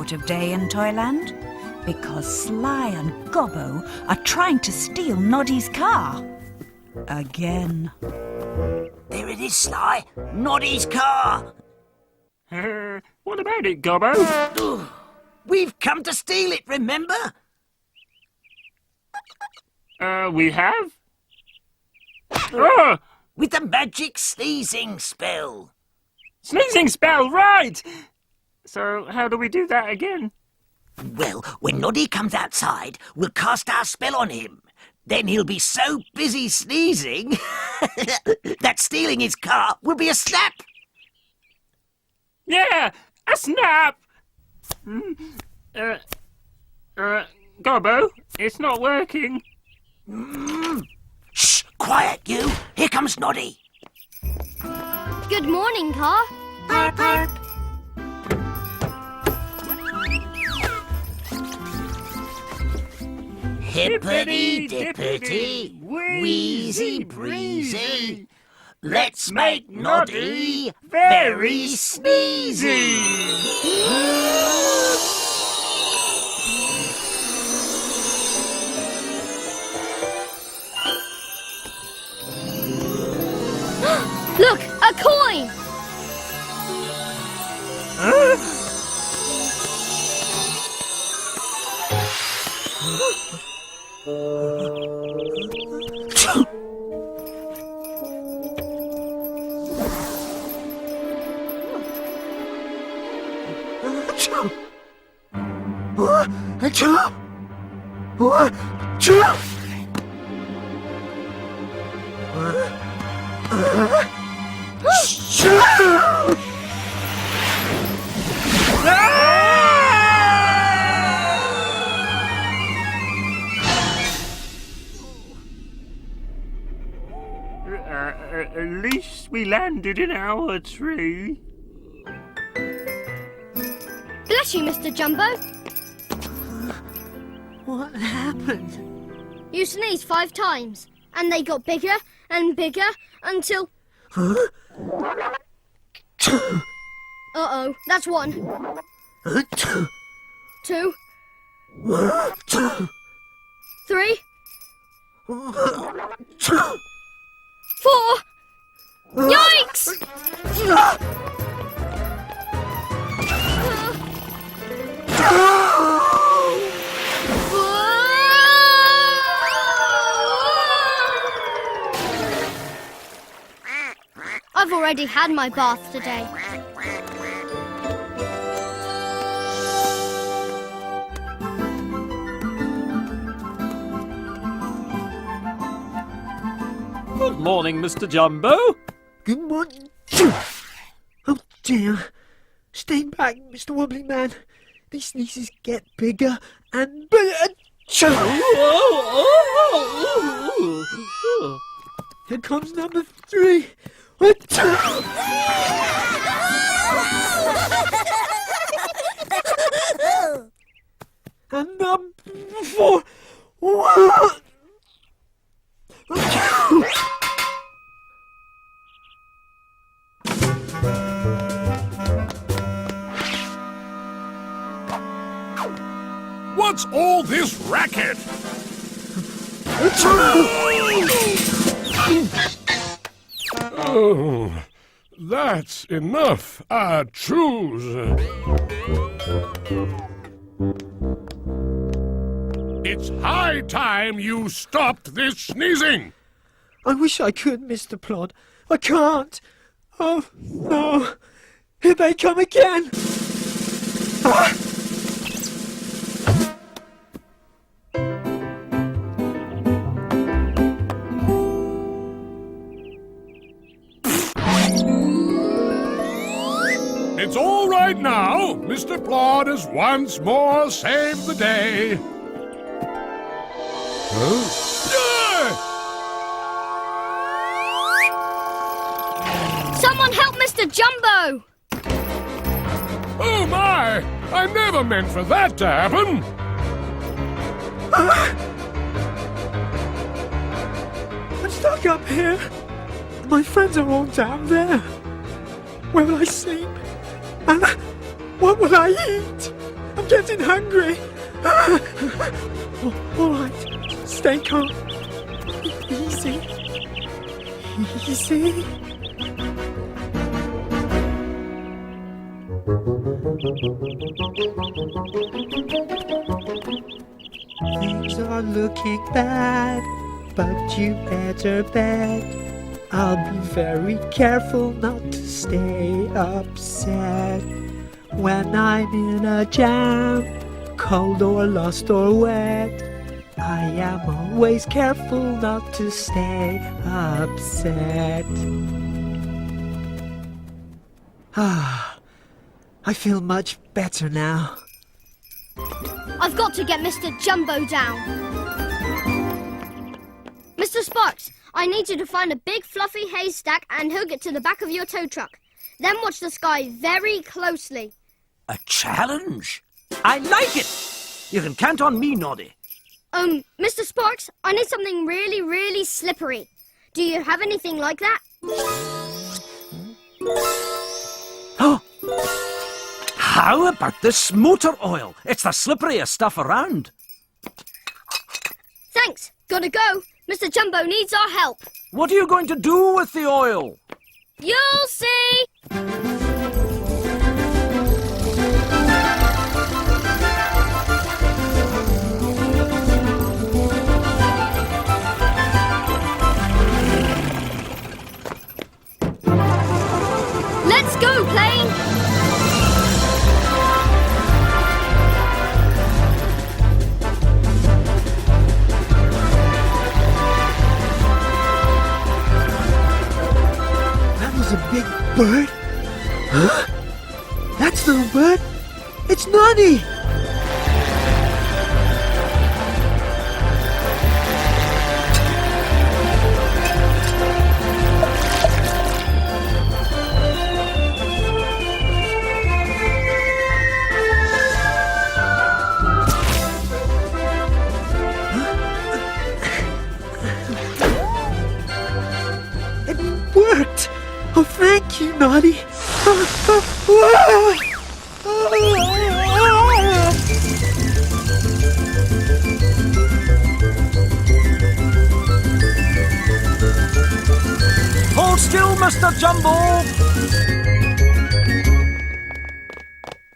sort of day in Toyland, because Sly and Gobbo are trying to steal Noddy's car. Again. There it is, Sly. Noddy's car. What about it, Gobbo? We've come to steal it, remember? We have? Oh! With the magic sneezing spell. Sneezing spell, right! So how do we do that again? Well, when Noddy comes outside, we'll cast our spell on him. Then he'll be so busy sneezing that stealing his car will be a snap. Yeah, a snap! Gobbo, it's not working. Shh, quiet you. Here comes Noddy. Good morning, car. Burp, burp. Hippity-dippity, wheezy breezy. Let's make Noddy very sneezy. Look, a coin! At least we landed in our tree. Bless you, Mr. Jumbo. What happened? You sneezed 5 times, and they got bigger and bigger until... Uh-oh, that's 1. 2. 3. 4. Yikes! I've already had my bath today. Good morning, Mr. Jumbo. Good morning. Oh dear. Stay back, Mr. Wobbly Man. These sneezes get bigger and bigger. Here comes number 3. And number 4. What's all this racket? Oh, that's enough. I choose. It's high time you stopped this sneezing. I wish I could, Mr. Plod. I can't. Oh, no. Here they come again. It's all right now. Mr. Plod has once more saved the day. Someone help Mr. Jumbo! Oh, my! I never meant for that to happen. I'm stuck up here. My friends are all down there. Where will I sleep? And what will I eat? And I'm getting hungry. All right, stay calm. Easy. Easy. Things are looking bad, but you better bet I'll be very careful not to stay upset. When I'm in a jam, cold or lost or wet, I am always careful not to stay upset. I feel much better now. I've got to get Mr. Jumbo down. Mr. Sparks, I need you to find a big fluffy haystack and hook it to the back of your tow truck. Then watch the sky very closely. A challenge? I like it! You can count on me, Noddy. Mr. Sparks, I need something really, really slippery. Do you have anything like that? Oh! How about this motor oil? It's the slipperiest stuff around. Thanks. Gotta go. Mr. Jumbo needs our help. What are you going to do with the oil? You'll see. Let's go, plane. That was a big bird. Huh? That's no bird. It's Noddy. It worked! Oh, thank you, Noddy! Hold still, Mr. Jumbo!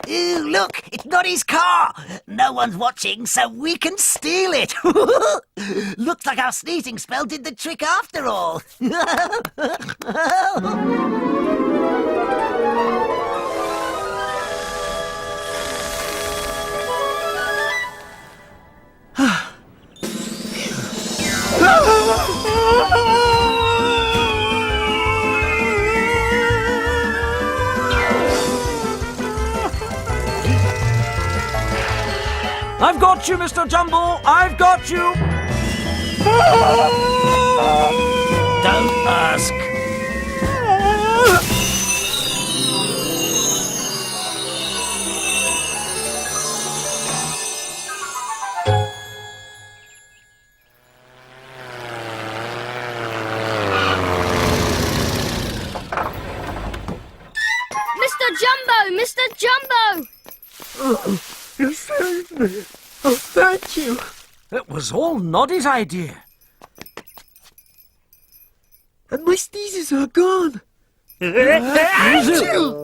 Ooh, look, it's Noddy's car. No one's watching, so we can steal it. Looks like our sneezing spell did the trick after all. I've got you, Mr. Jumbo! I've got you! Don't ask. Mr. Jumbo! Mr. Jumbo! Oh, you saved me. Oh, thank you. It was all Noddy's idea. And my sneezes are gone. Achoo!